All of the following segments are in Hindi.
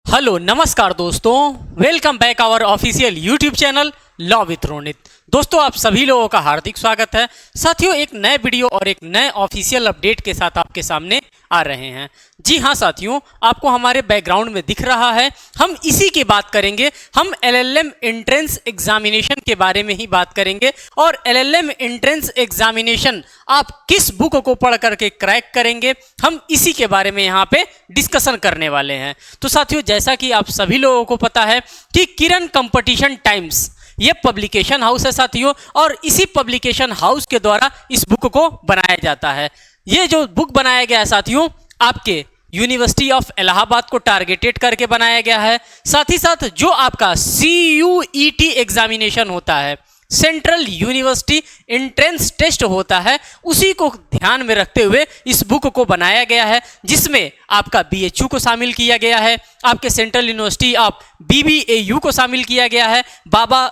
हेलो नमस्कार दोस्तों, welcome back our official YouTube channel law with Ronit. दोस्तों आप सभी लोगों का हार्दिक स्वागत है। साथियों एक नए वीडियो और एक नए ऑफिशियल अपडेट के साथ आपके सामने आ रहे हैं। जी हाँ साथियों, आपको हमारे बैकग्राउंड में दिख रहा है, हम इसी की बात करेंगे। हम एलएलएम एंट्रेंस एग्जामिनेशन के बारे में ही बात करेंगे और एलएलएम एंट्रेंस एग्जामिनेशन आप किस बुक को पढ़ करके क्रैक करेंगे, हम इसी के बारे में यहाँ पे डिस्कशन करने वाले हैं। तो साथियों जैसा कि आप सभी लोगों को पता है कि किरण कंपटीशन टाइम्स ये पब्लिकेशन हाउस है साथियों, और इसी पब्लिकेशन हाउस के द्वारा इस बुक को बनाया जाता है। ये जो बुक बनाया गया है साथियों, आपके यूनिवर्सिटी ऑफ इलाहाबाद को टारगेटेड करके बनाया गया है। साथ ही साथ जो आपका CUET एग्जामिनेशन होता है, सेंट्रल यूनिवर्सिटी एंट्रेंस टेस्ट होता है, उसी को ध्यान में रखते हुए इस बुक को बनाया गया है, जिसमें आपका BHU को शामिल किया गया है, आपके सेंट्रल यूनिवर्सिटी ऑफ BBAU को शामिल किया गया है, बाबा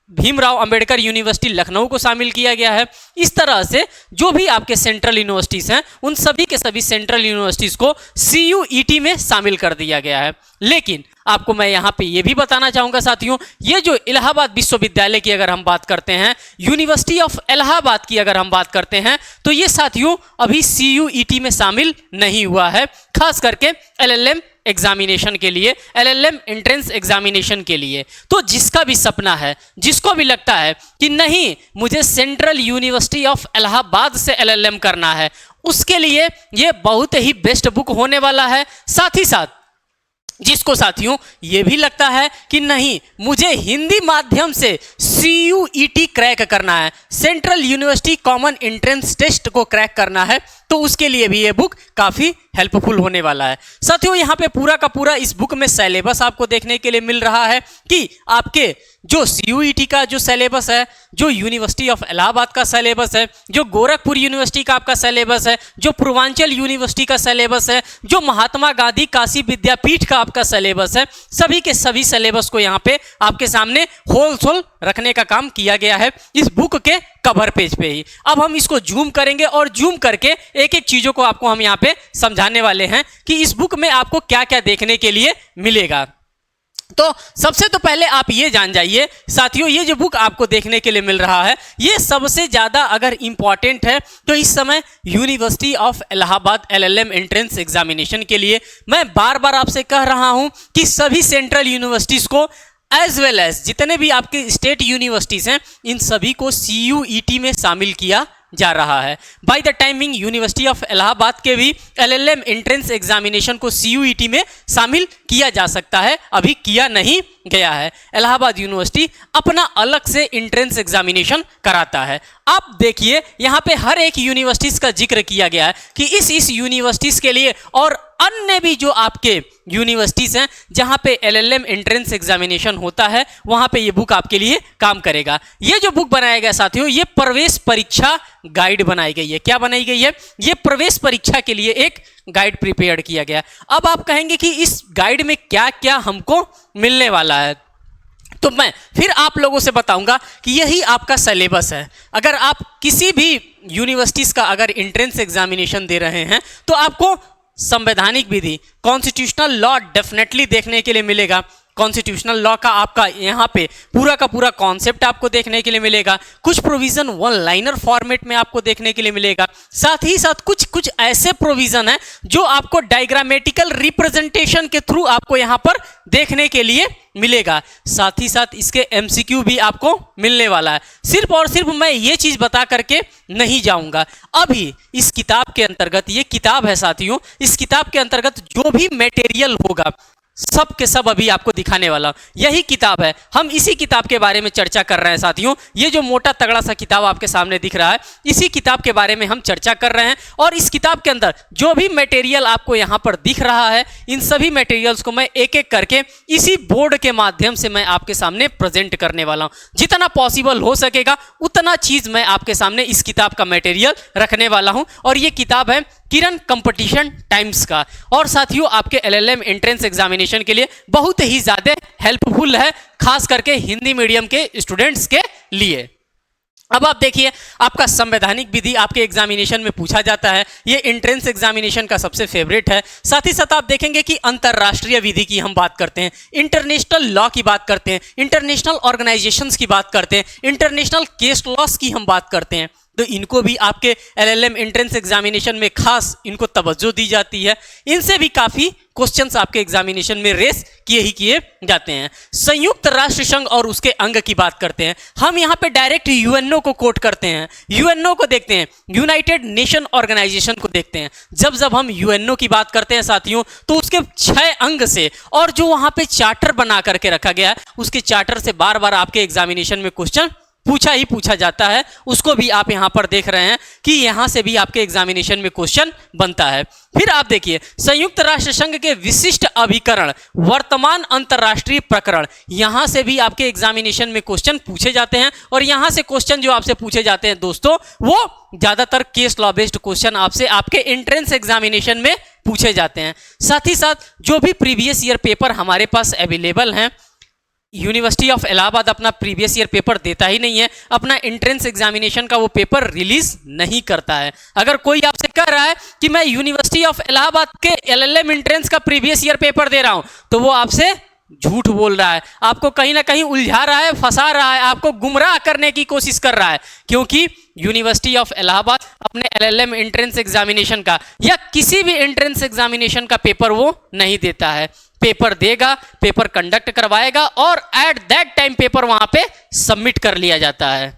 भीमराव अंबेडकर यूनिवर्सिटी लखनऊ को शामिल किया गया है। इस तरह से जो भी आपके सेंट्रल यूनिवर्सिटीज़ हैं, उन सभी के सभी सेंट्रल यूनिवर्सिटीज़ को CUET में शामिल कर दिया गया है। लेकिन आपको मैं यहाँ पे ये भी बताना चाहूँगा साथियों, ये जो इलाहाबाद विश्वविद्यालय की अगर हम बात करते हैं, यूनिवर्सिटी ऑफ इलाहाबाद की अगर हम बात करते हैं, तो ये साथियों अभी CUET में शामिल नहीं हुआ है, खास करके LLM एग्जामिनेशन के लिए, LLM एंट्रेंस एग्जामिनेशन के लिए। तो जिसका भी सपना है, जिसको भी लगता है कि नहीं मुझे सेंट्रल यूनिवर्सिटी ऑफ इलाहाबाद से LLM करना है, उसके लिए ये बहुत ही बेस्ट बुक होने वाला है। साथ ही साथ जिसको साथियों ये भी लगता है कि नहीं मुझे हिंदी माध्यम से CUET क्रैक करना है, central university common entrance test को क्रैक करना है, तो उसके लिए भी ये बुक काफ़ी हेल्पफुल होने वाला है। साथियों यहाँ पे पूरा का पूरा इस बुक में सिलेबस आपको देखने के लिए मिल रहा है कि आपके जो CUET का जो सिलेबस है, जो यूनिवर्सिटी ऑफ इलाहाबाद का सिलेबस है, जो गोरखपुर यूनिवर्सिटी का आपका सिलेबस है, जो पूर्वांचल यूनिवर्सिटी का सिलेबस है, जो महात्मा गांधी काशी विद्यापीठ का आपका सिलेबस है, सभी के सभी सिलेबस को यहाँ पे आपके सामने होल रखने का काम किया गया है इस बुक के कवर पेज पे ही। अब हम इसको जूम करेंगे और जूम करके एक एक चीजों को आपको हम यहाँ पे समझाने वाले हैं कि इस बुक में आपको क्या क्या देखने के लिए मिलेगा। तो सबसे तो पहले आप ये जान जाइए साथियों, ये जो बुक आपको देखने के लिए मिल रहा है, ये सबसे ज़्यादा अगर इम्पॉर्टेंट है तो इस समय university of Allahabad LLM entrance examination के लिए मैं बार बार आपसे कह रहा हूँ कि सभी सेंट्रल यूनिवर्सिटीज़ को एज वेल एज जितने भी आपके स्टेट यूनिवर्सिटीज़ हैं, इन सभी को CUET में शामिल किया जा रहा है। By the timing university of Allahabad के भी LLM एंट्रेंस एग्जामिनेशन को CUET में शामिल किया जा सकता है, अभी किया नहीं गया है। इलाहाबाद यूनिवर्सिटी अपना अलग से एंट्रेंस एग्जामिनेशन कराता है। आप देखिए यहाँ पे हर एक यूनिवर्सिटीज़ का जिक्र किया गया है कि इस यूनिवर्सिटीज़ के लिए और अन्य भी जो आपके यूनिवर्सिटीज़ हैं जहाँ पे LLM एंट्रेंस एग्जामिनेशन होता है, वहाँ पे ये बुक आपके लिए काम करेगा। ये जो बुक बनाया गया साथियों, ये प्रवेश परीक्षा गाइड बनाई गई है। क्या बनाई गई है? ये प्रवेश परीक्षा के लिए एक गाइड प्रिपेयर किया गया। अब आप कहेंगे कि इस गाइड में क्या क्या हमको मिलने वाला है, तो मैं फिर आप लोगों से बताऊंगा कि यही आपका सिलेबस है। अगर आप किसी भी यूनिवर्सिटीज़ का अगर एंट्रेंस एग्जामिनेशन दे रहे हैं, तो आपको संवैधानिक विधि, कॉन्स्टिट्यूशनल लॉ डेफिनेटली देखने के लिए मिलेगा। कॉन्स्टिट्यूशनल लॉ का आपका यहाँ पे पूरा का पूरा कॉन्सेप्ट आपको देखने के लिए मिलेगा। कुछ प्रोविज़न वन लाइनर फॉर्मेट में आपको देखने के लिए मिलेगा। साथ ही साथ कुछ ऐसे प्रोविज़न हैं जो आपको डायग्रामेटिकल रिप्रेजेंटेशन के थ्रू आपको यहाँ पर देखने के लिए मिलेगा। साथ ही साथ इसके MCQ भी आपको मिलने वाला है। सिर्फ और सिर्फ मैं ये चीज़ बता करके नहीं जाऊँगा। अभी इस किताब के अंतर्गत, ये किताब है साथियों, इस किताब के अंतर्गत जो भी मटेरियल होगा सब के सब अभी आपको दिखाने वाला यही किताब है। हम इसी किताब के बारे में चर्चा कर रहे हैं साथियों। ये जो मोटा तगड़ा सा किताब आपके सामने दिख रहा है, इसी किताब के बारे में हम चर्चा कर रहे हैं। और इस किताब के अंदर जो भी मटेरियल आपको यहाँ पर दिख रहा है, इन सभी मटेरियल्स को मैं एक एक करके इसी बोर्ड के माध्यम से मैं आपके सामने प्रेजेंट करने वाला हूँ। जितना पॉसिबल हो सकेगा उतना चीज़ मैं आपके सामने इस किताब का मटेरियल रखने वाला हूँ। और ये किताब है किरण कंपटीशन टाइम्स का, और साथियों आपके LLM एंट्रेंस एग्जामिनेशन के लिए बहुत ही ज़्यादा हेल्पफुल है, खास करके हिंदी मीडियम के स्टूडेंट्स के लिए। अब आप देखिए, आपका संवैधानिक विधि आपके एग्जामिनेशन में पूछा जाता है, ये एंट्रेंस एग्जामिनेशन का सबसे फेवरेट है। साथ ही साथ आप देखेंगे कि अंतर्राष्ट्रीय विधि की हम बात करते हैं, इंटरनेशनल लॉ की बात करते हैं, इंटरनेशनल ऑर्गेनाइजेशंस की बात करते हैं, इंटरनेशनल केस लॉस की हम बात करते हैं। तो इनको भी आपके एलएलएम एंट्रेंस एग्जामिनेशन में खास इनको तवज्जो दी जाती है। इनसे भी काफी क्वेश्चंस आपके एग्जामिनेशन में रेस किए जाते हैं। संयुक्त राष्ट्र संघ और उसके अंग की बात करते हैं, हम यहाँ पे डायरेक्ट यूएनओ को कोट करते हैं, यूएनओ को देखते हैं, यूनाइटेड नेशन ऑर्गेनाइजेशन को देखते हैं। जब हम यूएनओ की बात करते हैं साथियों, तो उसके 6 अंग से और जो वहां पे चार्टर बना करके रखा गया है, उसके चार्टर से बार बार आपके एग्जामिनेशन में क्वेश्चन पूछा जाता है। उसको भी आप यहां पर देख रहे हैं कि यहां से भी आपके एग्जामिनेशन में क्वेश्चन बनता है। फिर आप देखिए, संयुक्त राष्ट्र संघ के विशिष्ट अभिकरण, वर्तमान अंतरराष्ट्रीय प्रकरण, यहां से भी आपके एग्जामिनेशन में क्वेश्चन पूछे जाते हैं। और यहां से क्वेश्चन जो आपसे पूछे जाते हैं दोस्तों, वो ज्यादातर केस लॉ बेस्ड क्वेश्चन आपसे आपके एंट्रेंस एग्जामिनेशन में पूछे जाते हैं। साथ ही साथ जो भी प्रीवियस ईयर पेपर हमारे पास अवेलेबल हैं, यूनिवर्सिटी ऑफ इलाहाबाद अपना प्रीवियस ईयर पेपर देता ही नहीं है, अपना एंट्रेंस एग्जामिनेशन का वो पेपर रिलीज नहीं करता है। अगर कोई आपसे कह रहा है कि मैं यूनिवर्सिटी ऑफ इलाहाबाद के एलएलएम एंट्रेंस का प्रीवियस ईयर पेपर दे रहा हूं, तो वो आपसे झूठ बोल रहा है, आपको कहीं ना कहीं उलझा रहा है, फंसा रहा है, आपको गुमराह करने की कोशिश कर रहा है। क्योंकि यूनिवर्सिटी ऑफ इलाहाबाद अपने एलएलएम एंट्रेंस एग्जामिनेशन का या किसी भी एंट्रेंस एग्जामिनेशन का पेपर वो नहीं देता है। पेपर देगा, पेपर कंडक्ट करवाएगा और एट दैट टाइम पेपर वहां पे सबमिट कर लिया जाता है।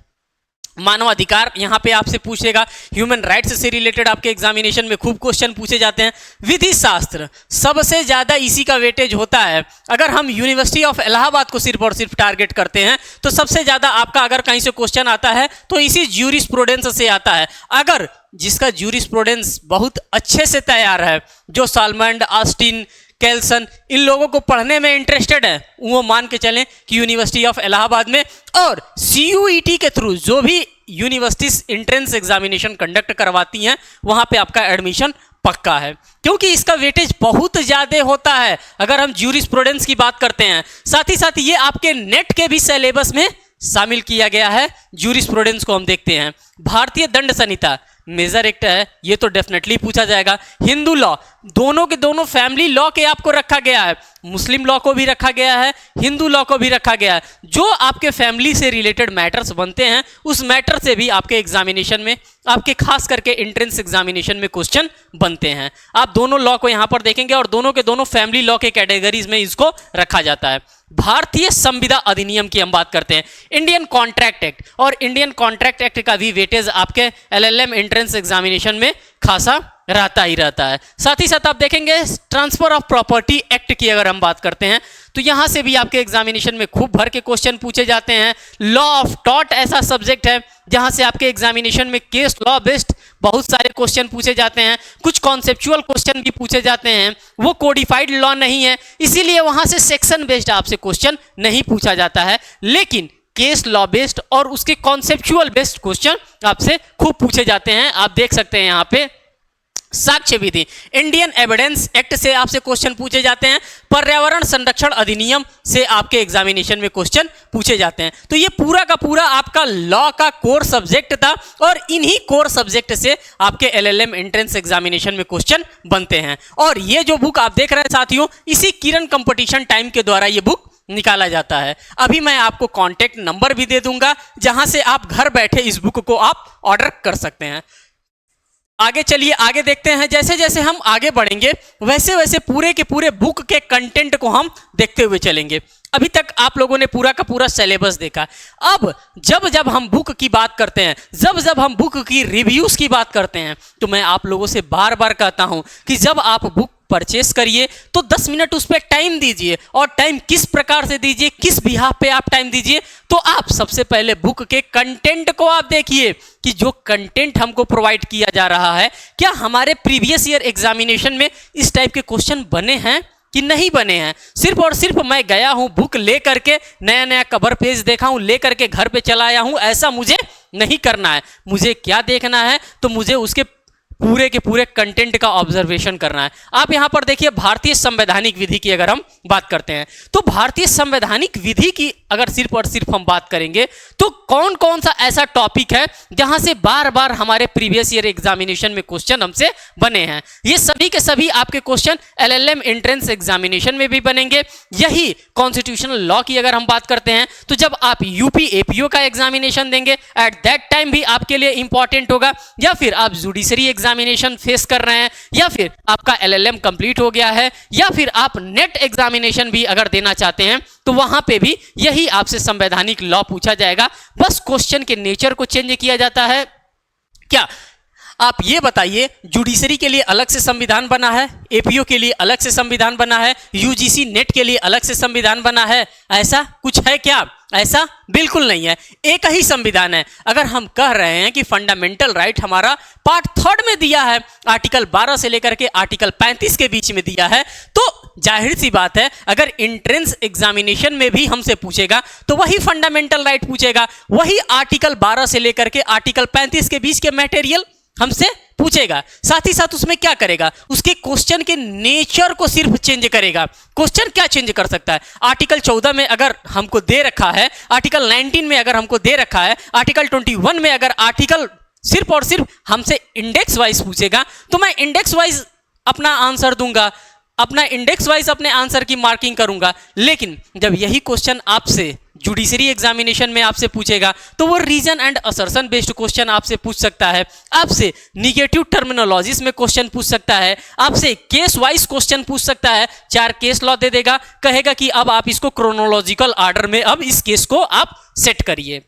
मानवाधिकार यहां पे आपसे पूछेगा, ह्यूमन राइट्स से रिलेटेड आपके एग्जामिनेशन में खूब क्वेश्चन पूछे जाते हैं। विधि शास्त्र सबसे ज्यादा इसी का वेटेज होता है। अगर हम यूनिवर्सिटी ऑफ इलाहाबाद को सिर्फ और सिर्फ टारगेट करते हैं, तो सबसे ज्यादा आपका अगर कहीं से क्वेश्चन आता है तो इसी ज्यूरिस्प्रूडेंस से आता है। अगर जिसका ज्यूरिस्प्रूडेंस बहुत अच्छे से तैयार है, जो साल्मंड, ऑस्टिन, कैल्सन, इन लोगों को पढ़ने में इंटरेस्टेड है, वो मान के चलें कि यूनिवर्सिटी ऑफ इलाहाबाद में और सीयूईटी के थ्रू जो भी यूनिवर्सिटीज एंट्रेंस एग्जामिनेशन कंडक्ट करवाती हैं, वहां पे आपका एडमिशन पक्का है। क्योंकि इसका वेटेज बहुत ज्यादा होता है अगर हम ज्यूरिस्प्रूडेंस की बात करते हैं। साथ ही साथ ये आपके नेट के भी सिलेबस में शामिल किया गया है। ज्यूरिस्प्रूडेंस को हम देखते हैं, भारतीय दंड संहिता मेजर एक्ट है, ये तो डेफिनेटली पूछा जाएगा। हिंदू लॉ, दोनों के दोनों फैमिली लॉ के आपको रखा गया है, मुस्लिम लॉ को भी रखा गया है, हिंदू लॉ को भी रखा गया है। जो आपके फैमिली से रिलेटेड मैटर्स बनते हैं, उस मैटर से भी आपके एग्जामिनेशन में, आपके खास करके एंट्रेंस एग्जामिनेशन में क्वेश्चन बनते हैं। आप दोनों लॉ को यहां पर देखेंगे और दोनों के दोनों फैमिली लॉ के कैटेगरीज में इसको रखा जाता है। भारतीय संविदा अधिनियम की हम बात करते हैं, इंडियन कॉन्ट्रैक्ट एक्ट, और इंडियन कॉन्ट्रैक्ट एक्ट का भी वेटेज आपके एलएलएम एंट्रेंस एग्जामिनेशन में खासा रहता ही रहता है। साथ ही साथ आप देखेंगे ट्रांसफर ऑफ प्रॉपर्टी एक्ट की अगर हम बात करते हैं, तो यहां से भी आपके एग्जामिनेशन में खूब भर के क्वेश्चन पूछे जाते हैं। लॉ ऑफ टॉट ऐसा सब्जेक्ट है जहां से आपके एग्जामिनेशन में केस लॉ बेस्ड बहुत सारे क्वेश्चन पूछे जाते हैं। कुछ कॉन्सेप्चुअल क्वेश्चन भी पूछे जाते हैं, वो कोडिफाइड लॉ नहीं है, इसीलिए वहां से सेक्शन बेस्ड आपसे क्वेश्चन नहीं पूछा जाता है। लेकिन केस लॉ बेस्ड और उसके कॉन्सेप्चुअल बेस्ड क्वेश्चन आपसे खूब पूछे जाते हैं। आप देख सकते हैं यहाँ पे साक्ष्य विधि, इंडियन एविडेंस एक्ट से आपसे क्वेश्चन पूछे जाते हैं। पर्यावरण संरक्षण अधिनियम से आपके एग्जामिनेशन में क्वेश्चन पूछे जाते हैं। तो ये पूरा का पूरा आपका लॉ का कोर सब्जेक्ट था और इन्हीं कोर सब्जेक्ट से आपके एलएलएम एंट्रेंस एग्जामिनेशन में क्वेश्चन बनते हैं। और ये जो बुक आप देख रहे हैं साथियों, इसी किरण कंपटीशन टाइम के द्वारा ये बुक निकाला जाता है। अभी मैं आपको कांटेक्ट नंबर भी दे दूंगा, जहां से आप घर बैठे इस बुक को आप ऑर्डर कर सकते हैं। आगे चलिए, आगे देखते हैं। जैसे जैसे हम आगे बढ़ेंगे, वैसे वैसे पूरे के पूरे बुक के कंटेंट को हम देखते हुए चलेंगे। अभी तक आप लोगों ने पूरा का पूरा सिलेबस देखा। अब जब जब हम बुक की बात करते हैं, जब जब हम बुक की रिव्यूज की बात करते हैं, तो मैं आप लोगों से बार बार कहता हूं कि जब आप बुक परचेस करिए तो 10 मिनट उस पर टाइम दीजिए। और टाइम किस प्रकार से दीजिए, किस बिहाफ पे आप टाइम दीजिए, तो आप सबसे पहले बुक के कंटेंट को आप देखिए कि जो कंटेंट हमको प्रोवाइड किया जा रहा है, क्या हमारे प्रीवियस ईयर एग्जामिनेशन में इस टाइप के क्वेश्चन बने हैं कि नहीं बने हैं। सिर्फ और सिर्फ मैं गया हूं बुक लेकर के, नया नया कवर पेज देखा हूं, लेकर के घर पे चला आया हूं, ऐसा मुझे नहीं करना है। मुझे क्या देखना है, तो मुझे उसके पूरे के पूरे कंटेंट का ऑब्जर्वेशन करना है। आप यहां पर देखिए भारतीय संवैधानिक विधि की अगर हम बात करते हैं तो भारतीय संवैधानिक विधि की अगर सिर्फ और सिर्फ हम बात करेंगे तो कौन कौन सा ऐसा टॉपिक है जहां से बार बार हमारे प्रीवियस ईयर एग्जामिनेशन में क्वेश्चन हमसे बने हैं। ये सभी के सभी आपके क्वेश्चन एलएलएम एंट्रेंस एग्जामिनेशन में भी बनेंगे। यही कॉन्स्टिट्यूशनल लॉ की अगर हम बात करते हैं तो जब आप यूपी एपीओ का एग्जामिनेशन देंगे एट दैट टाइम भी आपके लिए इंपॉर्टेंट होगा, या फिर आप जुडिशरी एग्जामिनेशन फेस कर रहे हैं, या फिर आपका एलएलएम कंप्लीट हो गया है, या फिर आप नेट एग्जामिनेशन भी अगर देना चाहते हैं तो वहां पे भी यही आपसे संवैधानिक लॉ पूछा जाएगा। बस क्वेश्चन के नेचर को चेंज किया जाता है। क्या आप ये बताइए, जुडिशरी के लिए अलग से संविधान बना है, एपीओ के लिए अलग से संविधान बना है, यूजीसी नेट के लिए अलग से संविधान बना है, ऐसा कुछ है क्या? ऐसा बिल्कुल नहीं है, एक ही संविधान है। अगर हम कह रहे हैं कि फंडामेंटल राइट हमारा पार्ट 3 में दिया है, आर्टिकल 12 से लेकर के आर्टिकल 35 के बीच में दिया है, तो जाहिर सी बात है अगर एंट्रेंस एग्जामिनेशन में भी हमसे पूछेगा तो वही फंडामेंटल राइट पूछेगा, वही आर्टिकल 12 से लेकर के आर्टिकल 35 के बीच के मटेरियल हमसे पूछेगा। साथ ही साथ उसमें क्या करेगा, उसके क्वेश्चन के नेचर को सिर्फ चेंज करेगा। क्वेश्चन क्या चेंज कर सकता है? आर्टिकल 14 में अगर हमको दे रखा है, आर्टिकल 19 में अगर हमको दे रखा है, आर्टिकल 21 में अगर आर्टिकल सिर्फ और सिर्फ हमसे इंडेक्स वाइज पूछेगा तो मैं इंडेक्स वाइज अपना आंसर दूंगा, अपना इंडेक्स वाइज अपने आंसर की मार्किंग करूंगा। लेकिन जब यही क्वेश्चन आपसे जुडिशरी एग्जामिनेशन में आपसे पूछेगा तो वो reason and assertion based question आपसे पूछ सकता है, आपसे निगेटिव टर्मिनोलॉजीज में क्वेश्चन पूछ सकता है, आपसे केस वाइज क्वेश्चन पूछ सकता है। 4 केस लॉ दे देगा, कहेगा कि अब आप इसको क्रोनोलॉजिकल ऑर्डर में अब इस केस को आप सेट करिए।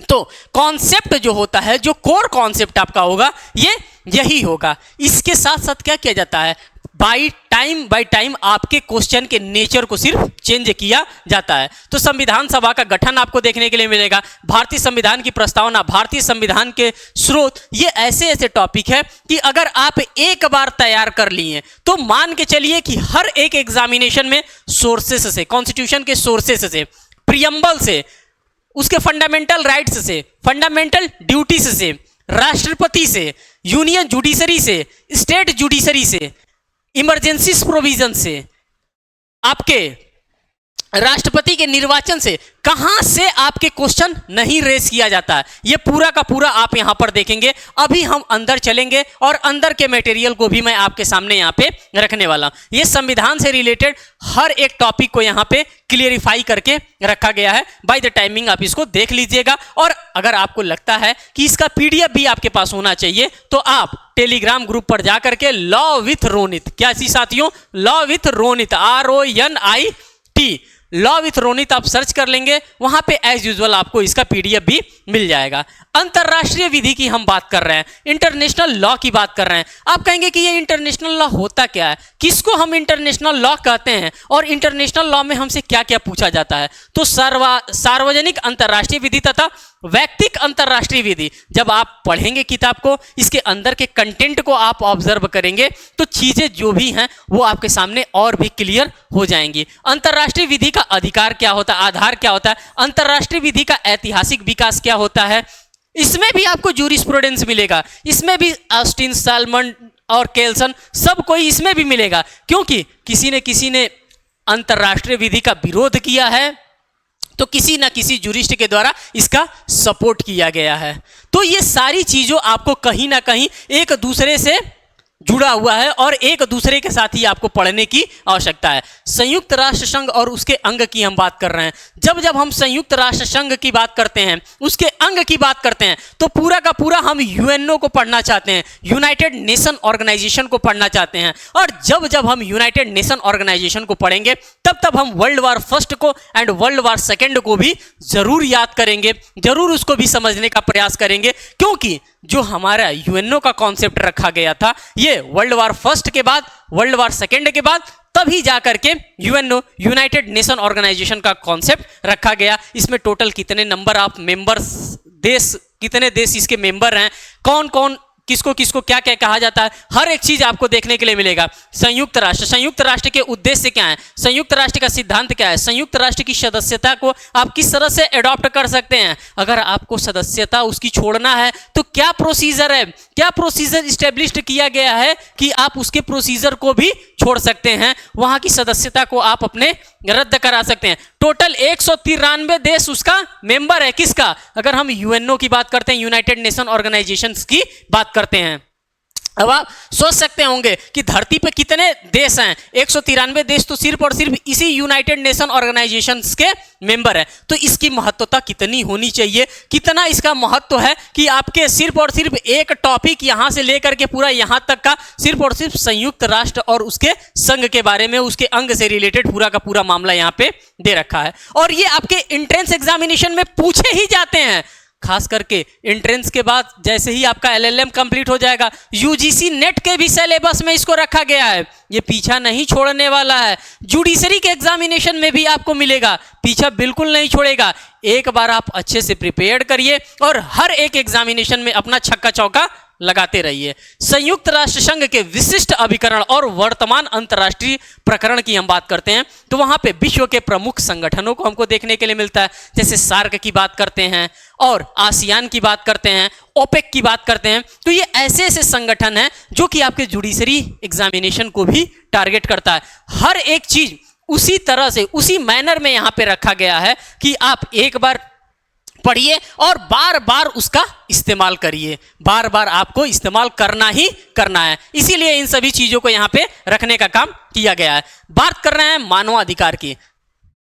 तो कॉन्सेप्ट जो होता है, जो कोर कॉन्सेप्ट आपका होगा, ये यही होगा। इसके साथ साथ क्या किया जाता है, बाय टाइम आपके क्वेश्चन के नेचर को सिर्फ चेंज किया जाता है। तो संविधान सभा का गठन आपको देखने के लिए मिलेगा, भारतीय संविधान की प्रस्तावना, भारतीय संविधान के स्रोत, ये ऐसे ऐसे टॉपिक है कि अगर आप एक बार तैयार कर लिए तो मान के चलिए कि हर एक एग्जामिनेशन में सोर्सेस से, कॉन्स्टिट्यूशन के सोर्सेस से, प्रियम्बल से, उसके फंडामेंटल राइट्स से, फंडामेंटल ड्यूटीज से, राष्ट्रपति से, यूनियन जुडिशरी से, स्टेट जुडिशरी से, इमरजेंसी प्रोविजन से, आपके राष्ट्रपति के निर्वाचन से, कहां से आपके क्वेश्चन नहीं रेस किया जाता है, ये पूरा का पूरा आप यहां पर देखेंगे। अभी हम अंदर चलेंगे और अंदर के मटेरियल को भी मैं आपके सामने यहां पे रखने वाला हूं। ये संविधान से रिलेटेड हर एक टॉपिक को यहां पे क्लियरिफाई करके रखा गया है। बाय द टाइमिंग आप इसको देख लीजिएगा, और अगर आपको लगता है कि इसका पीडीएफ भी आपके पास होना चाहिए तो आप टेलीग्राम ग्रुप पर जाकर के लॉ विथ रोनित, क्या सी साथियों, law with Ronit, RONIT, law with Ronit आप सर्च कर लेंगे, वहां पे एज यूजुअल आपको इसका पीडीएफ भी मिल जाएगा। अंतरराष्ट्रीय विधि की हम बात कर रहे हैं, इंटरनेशनल लॉ की बात कर रहे हैं। आप कहेंगे कि ये इंटरनेशनल लॉ होता क्या है, किसको हम इंटरनेशनल लॉ कहते हैं, और इंटरनेशनल लॉ में हमसे क्या क्या पूछा जाता है? तो सार्वजनिक अंतरराष्ट्रीय विधि तथा वैयक्तिक अंतरराष्ट्रीय विधि। जब आप पढ़ेंगे किताब को, इसके अंदर के कंटेंट को आप ऑब्जर्व करेंगे तो चीजें जो भी हैं वो आपके सामने और भी क्लियर हो जाएंगी। अंतरराष्ट्रीय विधि का अधिकार क्या होता है, आधार क्या होता है, अंतरराष्ट्रीय विधि का ऐतिहासिक विकास क्या होता है, इसमें भी आपको जूरिस्प्रूडेंस मिलेगा, इसमें भी ऑस्टिन, साल्मन और केल्सन सब कोई इसमें भी मिलेगा, क्योंकि किसी ने अंतरराष्ट्रीय विधि का विरोध किया है तो किसी ना किसी जूरिस्ट के द्वारा इसका सपोर्ट किया गया है। तो ये सारी चीजों आपको कहीं ना कहीं एक दूसरे से जुड़ा हुआ है और एक दूसरे के साथ ही आपको पढ़ने की आवश्यकता है। संयुक्त राष्ट्र संघ और उसके अंग की हम बात कर रहे हैं। जब हम संयुक्त राष्ट्र संघ की बात करते हैं, उसके अंग की बात करते हैं, तो पूरा का पूरा हम यूएनओ को पढ़ना चाहते हैं, यूनाइटेड नेशन ऑर्गेनाइजेशन को पढ़ना चाहते हैं। और जब हम यूनाइटेड नेशन ऑर्गेनाइजेशन को पढ़ेंगे तब हम वर्ल्ड वार फर्स्ट को एंड वर्ल्ड वार सेकेंड को भी जरूर याद करेंगे, जरूर उसको भी समझने का प्रयास करेंगे, क्योंकि जो हमारा यूएनओ का कॉन्सेप्ट रखा गया था, ये वर्ल्ड वार फर्स्ट के बाद, वर्ल्ड वार सेकेंड के बाद तभी जाकर के यूएनओ, यूनाइटेड नेशन ऑर्गेनाइजेशन का कॉन्सेप्ट रखा गया। इसमें टोटल कितने नंबर ऑफ मेंबर्स, देश, कितने देश इसके मेंबर हैं, कौन कौन किसको किसको क्या क्या कहा जाता है, हर एक चीज आपको देखने के लिए मिलेगा। संयुक्त राष्ट्र के उद्देश्य क्या है, संयुक्त राष्ट्र का सिद्धांत क्या है, संयुक्त राष्ट्र की सदस्यता को आप किस तरह से अडॉप्ट कर सकते हैं, अगर आपको सदस्यता उसकी छोड़ना है तो क्या प्रोसीजर है, क्या प्रोसीजर स्टेब्लिश्ड किया गया है कि आप उसके प्रोसीजर को भी छोड़ सकते हैं, वहां की सदस्यता को आप अपने रद्द करा सकते हैं। टोटल 193 देश उसका मेंबर है, किसका, अगर हम यूएनओ की बात करते हैं, यूनाइटेड नेशन ऑर्गेनाइजेशंस की बात करते हैं। अब आप सोच सकते होंगे कि धरती पे कितने देश हैं, 193 देश तो सिर्फ और सिर्फ इसी यूनाइटेड नेशन ऑर्गेनाइजेशंस के मेंबर है, तो इसकी महत्वता कितनी होनी चाहिए, कितना इसका महत्व है कि आपके सिर्फ और सिर्फ एक टॉपिक यहां से लेकर के पूरा यहां तक का सिर्फ और सिर्फ संयुक्त राष्ट्र और उसके संघ के बारे में, उसके अंग से रिलेटेड पूरा का पूरा मामला यहां पे दे रखा है। और ये आपके एंट्रेंस एग्जामिनेशन में पूछे ही जाते हैं, खास करके एंट्रेंस के बाद जैसे ही आपका एलएलएम कंप्लीट हो जाएगा, यूजीसी नेट के भी सिलेबस में इसको रखा गया है, ये पीछा नहीं छोड़ने वाला है। जुडिशरी के एग्जामिनेशन में भी आपको मिलेगा, पीछा बिल्कुल नहीं छोड़ेगा। एक बार आप अच्छे से प्रिपेयर करिए और हर एक एग्जामिनेशन में अपना छक्का चौका लगाते रहिए। संयुक्त राष्ट्र संघ के विशिष्ट अभिकरण और वर्तमान अंतर्राष्ट्रीय प्रकरण की हम बात करते हैं तो वहां पे विश्व के प्रमुख संगठनों को हमको देखने के लिए मिलता है, जैसे सार्क की बात करते हैं और आसियान की बात करते हैं, ओपेक की बात करते हैं। तो ये ऐसे ऐसे संगठन हैं जो कि आपके जुडिशरी एग्जामिनेशन को भी टारगेट करता है। हर एक चीज उसी तरह से उसी मैनर में यहां पे रखा गया है कि आप एक बार पढ़िए और बार बार उसका इस्तेमाल करिए, बार बार आपको इस्तेमाल करना ही करना है, इसीलिए इन सभी चीजों को यहां पे रखने का काम किया गया है। बात कर रहे हैं मानवाधिकार की,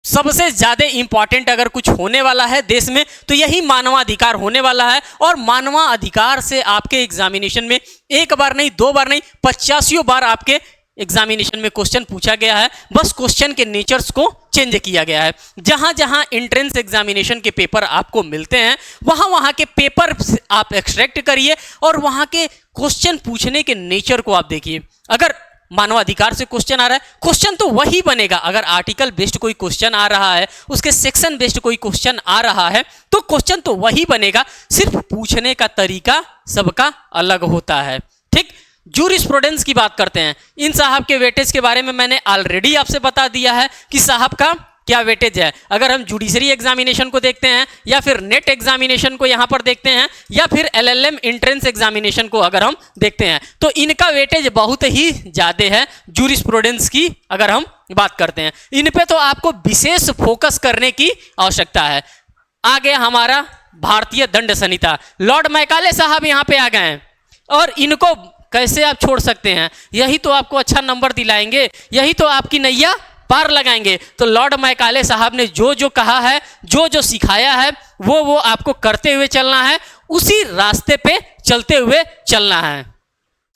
सबसे ज्यादा इंपॉर्टेंट अगर कुछ होने वाला है देश में तो यही मानवाधिकार होने वाला है। और मानवाधिकार से आपके एग्जामिनेशन में एक बार नहीं, दो बार नहीं, 85 बार आपके एग्जामिनेशन में क्वेश्चन पूछा गया है, बस क्वेश्चन के नेचर्स को चेंज किया गया है। जहां जहां एंट्रेंस एग्जामिनेशन के पेपर आपको मिलते हैं वहां वहां के पेपर आप एक्सट्रैक्ट करिए और वहां के क्वेश्चन पूछने के नेचर को आप देखिए। अगर मानवाधिकार से क्वेश्चन आ रहा है, क्वेश्चन तो वही बनेगा। अगर आर्टिकल बेस्ड कोई क्वेश्चन आ रहा है, उसके सेक्शन बेस्ड कोई क्वेश्चन आ रहा है तो क्वेश्चन तो वही बनेगा, सिर्फ पूछने का तरीका सबका अलग होता है। ठीक, जूरिस्प्रूडेंस की बात करते हैं। इन साहब के वेटेज के बारे में मैंने ऑलरेडी आपसे बता दिया है कि साहब का क्या वेटेज है। अगर हम जुडिशरी एग्जामिनेशन को देखते हैं या फिर नेट एग्जामिनेशन को यहां पर देखते हैं या फिर एलएलएम एंट्रेंस एग्जामिनेशन को अगर हम देखते हैं तो इनका वेटेज बहुत ही ज्यादा है। जूरिस्प्रूडेंस की अगर हम बात करते हैं, इन पे तो आपको विशेष फोकस करने की आवश्यकता है। आगे हमारा भारतीय दंड संहिता, लॉर्ड मैकाले साहब यहां पे आ गए हैं और इनको कैसे आप छोड़ सकते हैं, यही तो आपको अच्छा नंबर दिलाएंगे, यही तो आपकी नैया पार लगाएंगे। तो लॉर्ड मैकाले साहब ने जो जो कहा है, जो जो सिखाया है वो आपको करते हुए चलना है, उसी रास्ते पे चलते हुए चलना है।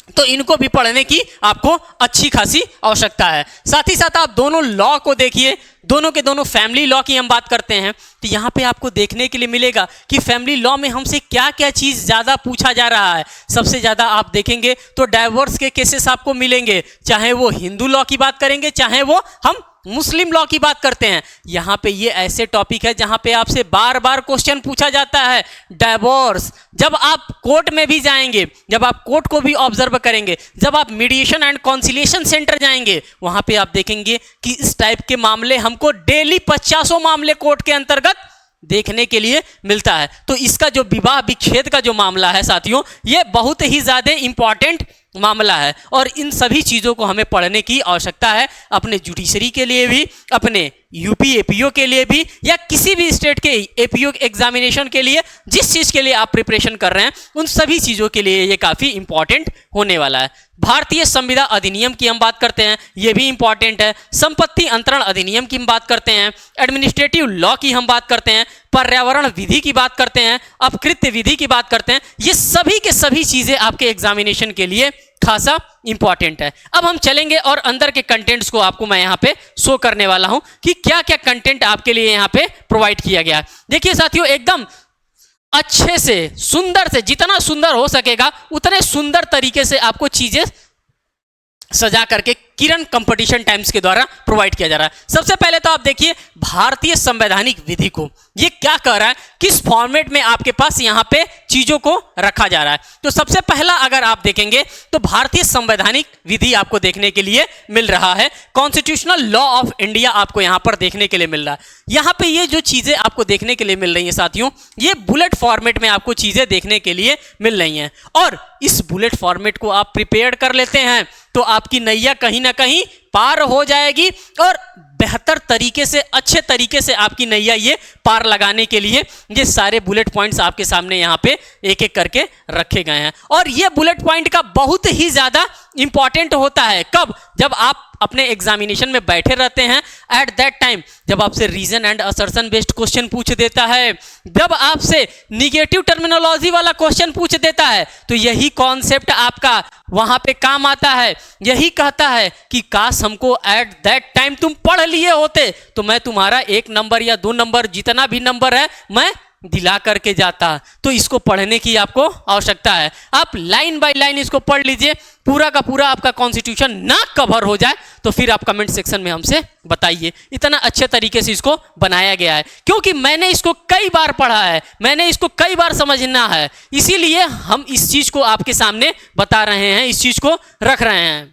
तो इनको भी पढ़ने की आपको अच्छी खासी आवश्यकता है। साथ ही साथ आप दोनों लॉ को देखिए, दोनों के दोनों फैमिली लॉ की हम बात करते हैं तो यहाँ पे आपको देखने के लिए मिलेगा कि फैमिली लॉ में हमसे क्या क्या चीज़ ज़्यादा पूछा जा रहा है। सबसे ज़्यादा आप देखेंगे तो डाइवोर्स के केसेस आपको मिलेंगे, चाहे वो हिंदू लॉ की बात करेंगे चाहे वो हम मुस्लिम लॉ की बात करते हैं। यहाँ पे ये ऐसे टॉपिक है जहाँ पे आपसे बार बार क्वेश्चन पूछा जाता है। डाइवोर्स, जब आप कोर्ट में भी जाएंगे, जब आप कोर्ट को भी ऑब्जर्व करेंगे, जब आप मीडिएशन एंड कॉन्सिलिएशन सेंटर जाएंगे वहां पे आप देखेंगे कि इस टाइप के मामले हमको डेली 50 मामले कोर्ट के अंतर्गत देखने के लिए मिलता है। तो इसका जो विवाह विच्छेद का जो मामला है साथियों, ये बहुत ही ज्यादा इंपॉर्टेंट मामला है और इन सभी चीज़ों को हमें पढ़ने की आवश्यकता है, अपने जुडिशरी के लिए भी, अपने यूपी एपीओ के लिए भी, या किसी भी स्टेट के एपीओ एग्जामिनेशन के लिए, जिस चीज़ के लिए आप प्रिपरेशन कर रहे हैं उन सभी चीज़ों के लिए ये काफ़ी इंपॉर्टेंट होने वाला है। भारतीय संविदा अधिनियम की हम बात करते हैं, ये भी इंपॉर्टेंट है। संपत्ति अंतरण अधिनियम की हम बात करते हैं, एडमिनिस्ट्रेटिव लॉ की हम बात करते हैं, पर्यावरण विधि की बात करते हैं, अपकृत्य विधि की बात करते हैं। ये सभी के सभी चीज़ें आपके एग्जामिनेशन के लिए खासा इंपॉर्टेंट है। अब हम चलेंगे और अंदर के कंटेंट्स को आपको मैं यहाँ पे शो करने वाला हूँ कि क्या क्या कंटेंट आपके लिए यहाँ पे प्रोवाइड किया गया है। देखिए साथियों, एकदम अच्छे से, सुंदर से, जितना सुंदर हो सकेगा उतने सुंदर तरीके से आपको चीजें सजा करके किरण कंपटीशन टाइम्स के द्वारा प्रोवाइड किया जा रहा है। सबसे पहले तो आप देखिए भारतीय संवैधानिक विधि को, ये क्या कह रहा है, किस फॉर्मेट में आपके पास यहाँ पे चीजों को रखा जा रहा है। तो सबसे पहला अगर आप देखेंगे तो भारतीय संवैधानिक विधि आपको देखने के लिए मिल रहा है, कॉन्स्टिट्यूशनल लॉ ऑफ इंडिया आपको यहाँ पर देखने के लिए मिल रहा है। यहाँ पे ये जो चीजें आपको देखने के लिए मिल रही हैं साथियों, ये बुलेट फॉर्मेट में आपको चीजें देखने के लिए मिल रही हैं, और इस बुलेट फॉर्मेट को आप प्रिपेयर कर लेते हैं तो आपकी नैया कहीं ना कहीं पार हो जाएगी, और बेहतर तरीके से, अच्छे तरीके से आपकी नैया ये पार लगाने के लिए ये सारे बुलेट पॉइंट्स आपके सामने यहाँ पे एक एक करके रखे गए हैं। और ये बुलेट पॉइंट का बहुत ही ज्यादा इंपॉर्टेंट होता है। कब? जब आप अपने एग्जामिनेशन में बैठे रहते हैं, एट दैट टाइम जब आपसे reason and assertion based question पूछ देता है, जब आपसे निगेटिव टर्मिनोलॉजी वाला क्वेश्चन पूछ देता है, तो यही कॉन्सेप्ट आपका वहां पे काम आता है। यही कहता है कि काश हमको एट दैट टाइम तुम पढ़ लिए होते तो मैं तुम्हारा 1 नंबर या 2 नंबर जितना भी नंबर है मैं दिला करके जाता। तो इसको पढ़ने की आपको आवश्यकता है। आप लाइन बाय लाइन इसको पढ़ लीजिए, पूरा का पूरा आपका कॉन्स्टिट्यूशन ना कवर हो जाए तो फिर आप कमेंट सेक्शन में हमसे बताइए। इतना अच्छे तरीके से इसको बनाया गया है, क्योंकि मैंने इसको कई बार पढ़ा है, मैंने इसको कई बार समझना है, इसीलिए हम इस चीज को आपके सामने बता रहे हैं, इस चीज को रख रहे हैं।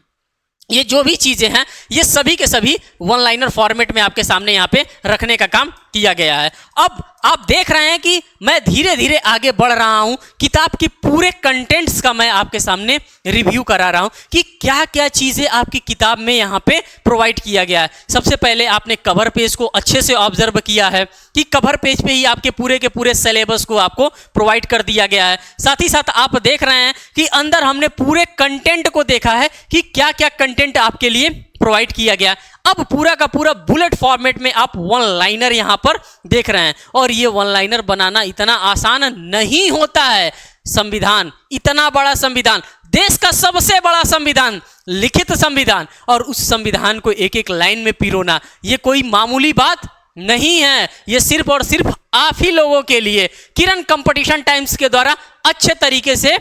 ये जो भी चीजें हैं ये सभी के सभी वन लाइनर फॉर्मेट में आपके सामने यहाँ पे रखने का काम किया गया है। अब आप देख रहे हैं कि मैं धीरे धीरे आगे बढ़ रहा हूं, किताब की पूरे कंटेंट्स का मैं आपके सामने रिव्यू करा रहा हूं कि क्या क्या चीजें आपकी किताब में यहाँ पे प्रोवाइड किया गया है। सबसे पहले आपने कवर पेज को अच्छे से ऑब्जर्व किया है कि कवर पेज पे ही आपके पूरे के पूरे सिलेबस को आपको प्रोवाइड कर दिया गया है। साथ ही साथ आप देख रहे हैं कि अंदर हमने पूरे कंटेंट को देखा है कि क्या क्या कंटेंट आपके लिए प्रोवाइड किया गया। अब पूरा का पूरा बुलेट फॉर्मेट में आप वन लाइनर यहां पर देख रहे हैं, और ये वन लाइनर बनाना इतना आसान नहीं होता है। संविधान, इतना बड़ा संविधान, देश का सबसे बड़ा संविधान, लिखित संविधान, और उस संविधान को एक एक लाइन में पिरोना ये कोई मामूली बात नहीं है। ये सिर्फ और सिर्फ आप ही लोगों के लिए किरण कंपटीशन टाइम्स के द्वारा अच्छे तरीके से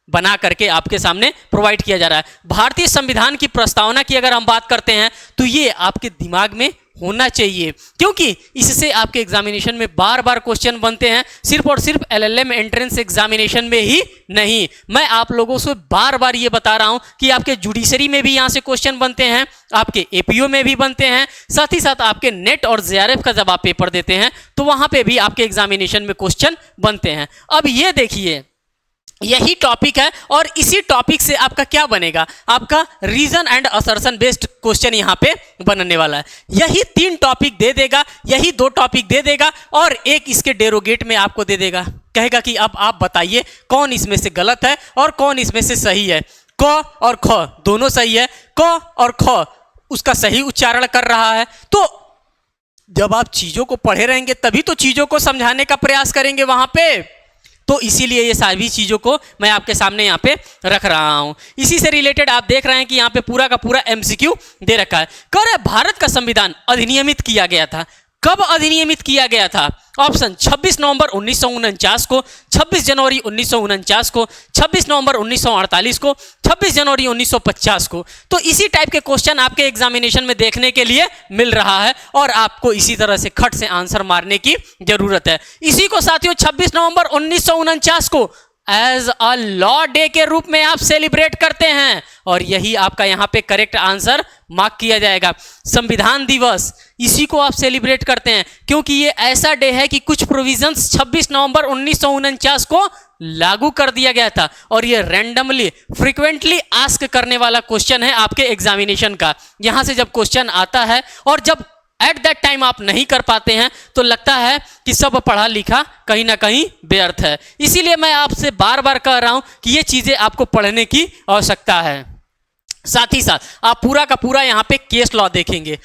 बना करके आपके सामने प्रोवाइड किया जा रहा है। भारतीय संविधान की प्रस्तावना की अगर हम बात करते हैं तो ये आपके दिमाग में होना चाहिए, क्योंकि इससे आपके एग्जामिनेशन में बार बार क्वेश्चन बनते हैं, सिर्फ और सिर्फ एलएलएम एंट्रेंस एग्जामिनेशन में ही नहीं। मैं आप लोगों से बार बार ये बता रहा हूं कि आपके जुडिशरी में भी यहां से क्वेश्चन बनते हैं, आपके एपीओ में भी बनते हैं, साथ ही साथ आपके नेट और जेआरएफ का जब आप पेपर देते हैं तो वहां पे भी आपके एग्जामिनेशन में क्वेश्चन बनते हैं। अब ये देखिए, यही टॉपिक है और इसी टॉपिक से आपका क्या बनेगा, आपका reason and assertion based question यहाँ पे बनने वाला है। यही 3 टॉपिक दे देगा, यही 2 टॉपिक दे देगा और एक इसके डेरोगेट में आपको दे देगा। कहेगा कि अब आप बताइए कौन इसमें से गलत है और कौन इसमें से सही है। क और ख दोनों सही है, क और ख उसका सही उच्चारण कर रहा है। तो जब आप चीजों को पढ़े रहेंगे तभी तो चीजों को समझाने का प्रयास करेंगे वहां पे। तो इसीलिए ये सारी चीज़ों को मैं आपके सामने यहाँ पे रख रहा हूँ। इसी से रिलेटेड आप देख रहे हैं कि यहाँ पे पूरा का पूरा एमसीक्यू दे रखा है। कह रहे भारत का संविधान अधिनियमित किया गया था। कब अधिनियमित किया गया था? ऑप्शन 26 नवंबर 1949 को, 26 जनवरी 1949 को, 26 नवंबर 1948 को, 26 जनवरी 1950 को। तो इसी टाइप के क्वेश्चन आपके एग्जामिनेशन में देखने के लिए मिल रहा है और आपको इसी तरह से खट से आंसर मारने की जरूरत है। इसी को साथियों 26 नवंबर 1949 को एज अ लॉ डे के रूप में आप सेलिब्रेट करते हैं और यही आपका यहाँ पे करेक्ट आंसर मार्क किया जाएगा। संविधान दिवस इसी को आप सेलिब्रेट करते हैं क्योंकि ये ऐसा डे है कि कुछ प्रोविजंस 26 नवंबर 1949 को लागू कर दिया गया था और ये रैंडमली फ्रीक्वेंटली आस्क करने वाला क्वेश्चन है आपके एग्जामिनेशन का। यहां से जब क्वेश्चन आता है और जब एट दैट टाइम आप नहीं कर पाते हैं तो लगता है कि सब पढ़ा लिखा कहीं ना कहीं व्यर्थ है। इसीलिए मैं आपसे बार बार कह रहा हूं कि ये चीजें आपको पढ़ने की आवश्यकता है। साथ ही साथ आप पूरा का पूरा यहाँ पे केस लॉ देखेंगे।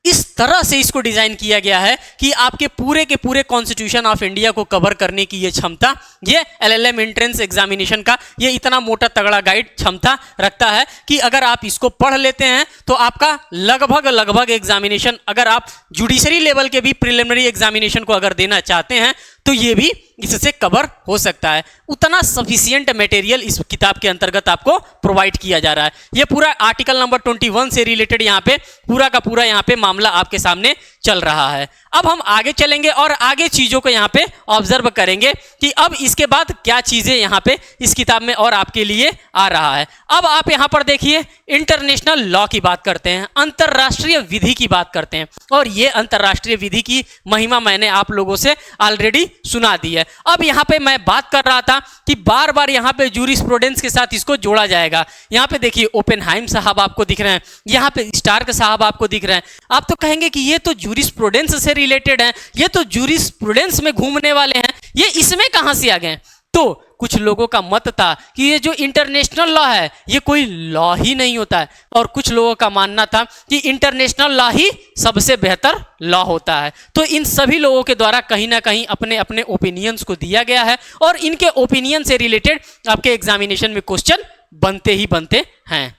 इस तरह से इसको डिजाइन किया गया है कि आपके पूरे के पूरे कॉन्स्टिट्यूशन ऑफ इंडिया को कवर करने की ये क्षमता, ये एलएलएम एंट्रेंस एग्जामिनेशन का ये इतना मोटा तगड़ा गाइड क्षमता रखता है कि अगर आप इसको पढ़ लेते हैं तो आपका लगभग एग्जामिनेशन, अगर आप जुडिशरी लेवल के भी प्रिलिमिनरी एग्जामिनेशन को अगर देना चाहते हैं तो ये भी इससे कवर हो सकता है। उतना सफिशिएंट मटेरियल इस किताब के अंतर्गत आपको प्रोवाइड किया जा रहा है। ये पूरा आर्टिकल नंबर 21 से रिलेटेड यहाँ पे पूरा का पूरा यहाँ पे मामला आपके सामने चल रहा है। अब हम आगे चलेंगे और आगे चीजों को यहाँ पे ऑब्जर्व करेंगे कि अब इसके बाद क्या चीजें यहाँ पे इस किताब में और आपके लिए आ रहा है। अब आप यहाँ पर देखिए इंटरनेशनल लॉ की बात करते हैं, अंतरराष्ट्रीय विधि की बात करते हैं, और ये अंतरराष्ट्रीय विधि की महिमा मैंने आप लोगों से ऑलरेडी सुना दी है। अब यहाँ पे मैं बात कर रहा था कि बार बार यहाँ पे जूरिस्प्रूडेंस के साथ इसको जोड़ा जाएगा। यहाँ पे देखिए ओपेनहाइम साहब आपको दिख रहे हैं, यहाँ पे स्टार्क साहब आपको दिख रहे हैं। आप तो कहेंगे कि ये तो जूरिस्प्रूडेंस से रिलेटेड है, ये तो जूरिस्प्रूडेंस में घूमने वाले हैं, ये इसमें कहां से आ गए? तो कुछ लोगों का मत था कि ये जो इंटरनेशनल लॉ है ये कोई लॉ ही नहीं होता है, और कुछ लोगों का मानना था कि इंटरनेशनल लॉ ही सबसे बेहतर लॉ होता है। तो इन सभी लोगों के द्वारा कहीं ना कहीं अपने अपने ओपिनियंस को दिया गया है, और इनके ओपिनियन से रिलेटेड आपके एग्जामिनेशन में क्वेश्चन बनते ही बनते हैं।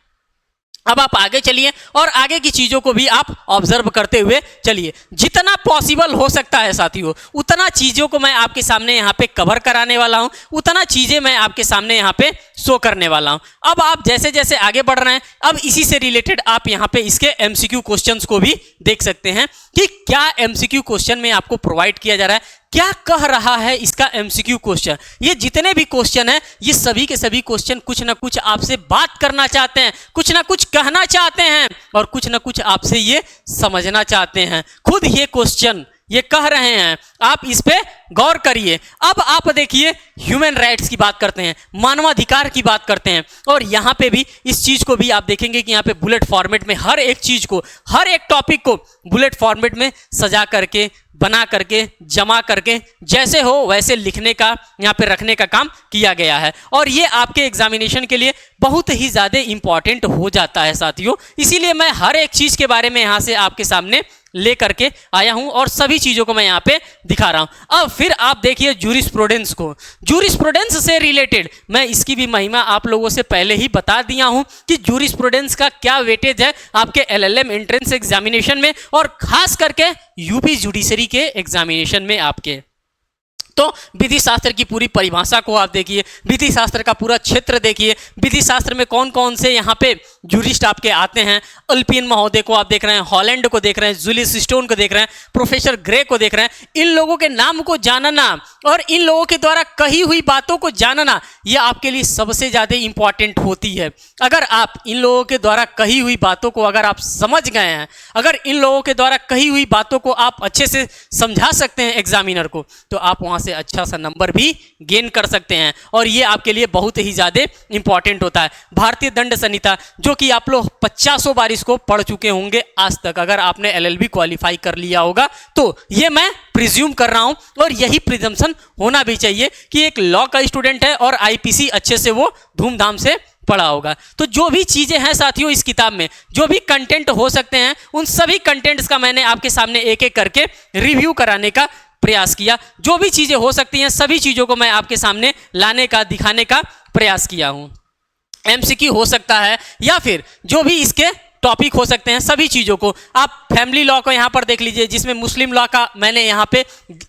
अब आप आगे चलिए और आगे की चीजों को भी आप ऑब्जर्व करते हुए चलिए। जितना पॉसिबल हो सकता है साथियों उतना चीजों को मैं आपके सामने यहाँ पे कवर कराने वाला हूँ, उतना चीजें मैं आपके सामने यहाँ पे शो करने वाला हूँ। अब आप जैसे जैसे आगे बढ़ रहे हैं अब इसी से रिलेटेड आप यहाँ पे इसके एमसीक्यू क्वेश्चंस को भी देख सकते हैं कि क्या एमसीक्यू क्वेश्चन में आपको प्रोवाइड किया जा रहा है, क्या कह रहा है इसका एमसीक्यू क्वेश्चन। ये जितने भी क्वेश्चन हैं ये सभी के सभी क्वेश्चन कुछ ना कुछ आपसे बात करना चाहते हैं, कुछ ना कुछ कहना चाहते हैं, और कुछ ना कुछ आपसे ये समझना चाहते हैं। खुद ये क्वेश्चन ये कह रहे हैं, आप इस पे गौर करिए। अब आप देखिए ह्यूमन राइट्स की बात करते हैं, मानवाधिकार की बात करते हैं, और यहाँ पे भी इस चीज को भी आप देखेंगे कि यहाँ पे बुलेट फॉर्मेट में हर एक चीज को, हर एक टॉपिक को बुलेट फॉर्मेट में सजा करके, बना करके, जमा करके, जैसे हो वैसे लिखने का, यहाँ पे रखने का काम किया गया है, और ये आपके एग्जामिनेशन के लिए बहुत ही ज्यादा इंपॉर्टेंट हो जाता है साथियों। इसीलिए मैं हर एक चीज के बारे में यहाँ से आपके सामने लेकर के आया हूं और सभी चीजों को मैं यहाँ पे दिखा रहा हूं। अब फिर आप देखिए जूरिस्प्रूडेंस को, जूरिस्प्रूडेंस से रिलेटेड मैं इसकी भी महिमा आप लोगों से पहले ही बता दिया हूं कि जूरिस्प्रूडेंस का क्या वेटेज है आपके एलएलएम एंट्रेंस एग्जामिनेशन में, और खास करके यूपी जुडिशरी के एग्जामिनेशन में आपके। तो विधि शास्त्र की पूरी परिभाषा को आप देखिए, विधि शास्त्र का पूरा क्षेत्र देखिए, विधि शास्त्र में कौन कौन से यहाँ पे जूरिस्ट आपके आते हैं। अल्पिन महोदय को आप देख रहे हैं, हॉलैंड को देख रहे हैं, जुलियस स्टोन को देख रहे हैं, प्रोफेसर ग्रे को देख रहे हैं। इन लोगों के नाम को जानना और इन लोगों के द्वारा कही हुई बातों को जानना यह आपके लिए सबसे ज़्यादा इंपॉर्टेंट होती है। अगर आप इन लोगों के द्वारा कही हुई बातों को अगर आप समझ गए हैं, अगर इन लोगों के द्वारा कही हुई बातों को आप अच्छे से समझा सकते हैं एग्जामिनर को, तो आप वहाँ से अच्छा सा नंबर भी गेन कर सकते हैं, और ये आपके लिए बहुत ही ज़्यादा इंपॉर्टेंट होता है। भारतीय दंड संहिता जो कि आप लोग 50 बार इसको पढ़ चुके होंगे आज तक, अगर आपने एलएलबी क्वालिफाई कर लिया होगा तो ये मैं प्रिज्यूम कर रहा हूं, और यही प्रिजम्पशन होना भी चाहिए कि एक लॉ का स्टूडेंट है और आईपीसी अच्छे से वो धूमधाम से पढ़ा होगा। तो जो भी चीजें हैं साथियों इस किताब में, जो भी कंटेंट हो सकते हैं, उन सभी कंटेंट्स का मैंने आपके सामने एक एक करके रिव्यू कराने का प्रयास किया। जो भी चीजें हो सकती हैं सभी चीजों को मैं आपके सामने लाने का, दिखाने का प्रयास किया हूं। एमसीक्यू हो सकता है या फिर जो भी इसके टॉपिक हो सकते हैं, सभी चीज़ों को आप फैमिली लॉ को यहाँ पर देख लीजिए, जिसमें मुस्लिम लॉ का मैंने यहाँ पे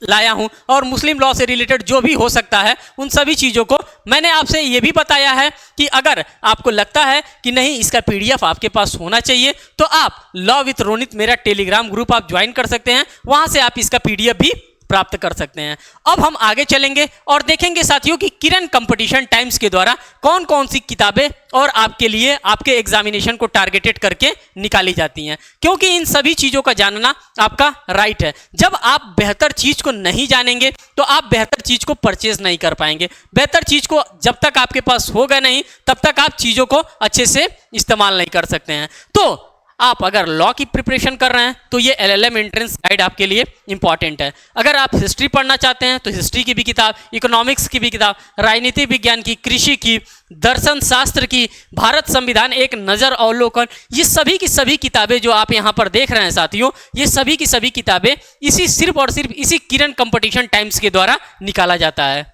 लाया हूँ, और मुस्लिम लॉ से रिलेटेड जो भी हो सकता है उन सभी चीज़ों को मैंने आपसे ये भी बताया है कि अगर आपको लगता है कि नहीं इसका पीडीएफ आपके पास होना चाहिए तो आप लॉ विथ रोनित मेरा टेलीग्राम ग्रुप आप ज्वाइन कर सकते हैं, वहाँ से आप इसका पीडीएफ भी प्राप्त कर सकते हैं। अब हम आगे चलेंगे और देखेंगे साथियों कि किरण कंपटीशन टाइम्स के द्वारा कौन कौन सी किताबें और आपके लिए आपके एग्जामिनेशन को टारगेटेड करके निकाली जाती हैं, क्योंकि इन सभी चीजों का जानना आपका राइट है। जब आप बेहतर चीज को नहीं जानेंगे तो आप बेहतर चीज को परचेज नहीं कर पाएंगे। बेहतर चीज को जब तक आपके पास होगा नहीं तब तक आप चीजों को अच्छे से इस्तेमाल नहीं कर सकते हैं। तो आप अगर लॉ की प्रिपरेशन कर रहे हैं तो ये एलएलएम एंट्रेंस गाइड आपके लिए इंपॉर्टेंट है। अगर आप हिस्ट्री पढ़ना चाहते हैं तो हिस्ट्री की भी किताब, इकोनॉमिक्स की भी किताब, राजनीति विज्ञान की, कृषि की, दर्शन शास्त्र की, भारत संविधान एक नज़र अवलोकन, ये सभी की सभी किताबें जो आप यहाँ पर देख रहे हैं साथियों, ये सभी की सभी किताबें इसी सिर्फ और सिर्फ इसी किरण कंपटीशन टाइम्स के द्वारा निकाला जाता है।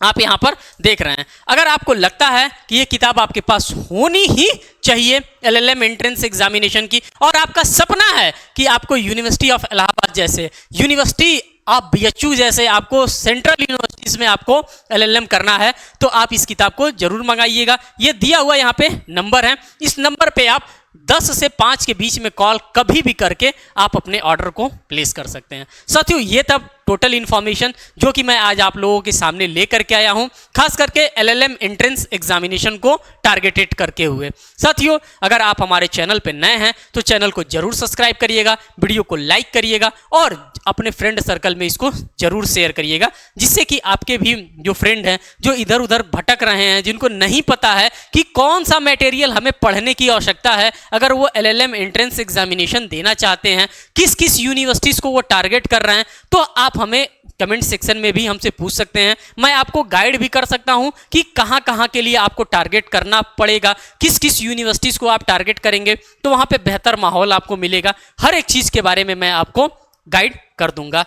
आप यहाँ पर देख रहे हैं। अगर आपको लगता है कि ये किताब आपके पास होनी ही चाहिए एलएलएम एंट्रेंस एग्जामिनेशन की, और आपका सपना है कि आपको यूनिवर्सिटी ऑफ इलाहाबाद जैसे यूनिवर्सिटी आप BHU जैसे आपको सेंट्रल यूनिवर्सिटीज में आपको LLM करना है तो आप इस किताब को जरूर मंगाइएगा। ये दिया हुआ यहाँ पे नंबर है, इस नंबर पे आप 10 से 5 के बीच में कॉल कभी भी करके आप अपने ऑर्डर को प्लेस कर सकते हैं। साथियों, ये तब टोटल इन्फॉर्मेशन जो कि मैं आज आप लोगों के सामने लेकर के आया हूं, खास करके LLM एंट्रेंस एग्जामिनेशन को टारगेटेड करके हुए। साथियों, अगर आप हमारे चैनल पे नए हैं तो चैनल को जरूर सब्सक्राइब करिएगा, वीडियो को लाइक करिएगा और अपने फ्रेंड सर्कल में इसको जरूर शेयर करिएगा, जिससे कि आपके भी जो फ्रेंड हैं जो इधर उधर भटक रहे हैं, जिनको नहीं पता है कि कौन सा मटेरियल हमें पढ़ने की आवश्यकता है, अगर वो LLM एंट्रेंस एग्जामिनेशन देना चाहते हैं, किस किस यूनिवर्सिटीज़ को वो टारगेट कर रहे हैं, तो आप हमें कमेंट सेक्शन में भी हमसे पूछ सकते हैं। मैं आपको गाइड भी कर सकता हूं कि कहां कहां के लिए आपको टारगेट करना पड़ेगा, किस किस यूनिवर्सिटीज़ को आप टारगेट करेंगे तो वहां पे बेहतर माहौल आपको मिलेगा। हर एक चीज़ के बारे में मैं आपको गाइड कर दूंगा।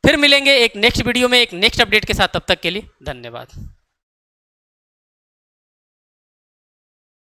फिर मिलेंगे एक नेक्स्ट वीडियो में एक नेक्स्ट अपडेट के साथ, तब तक के लिए धन्यवाद।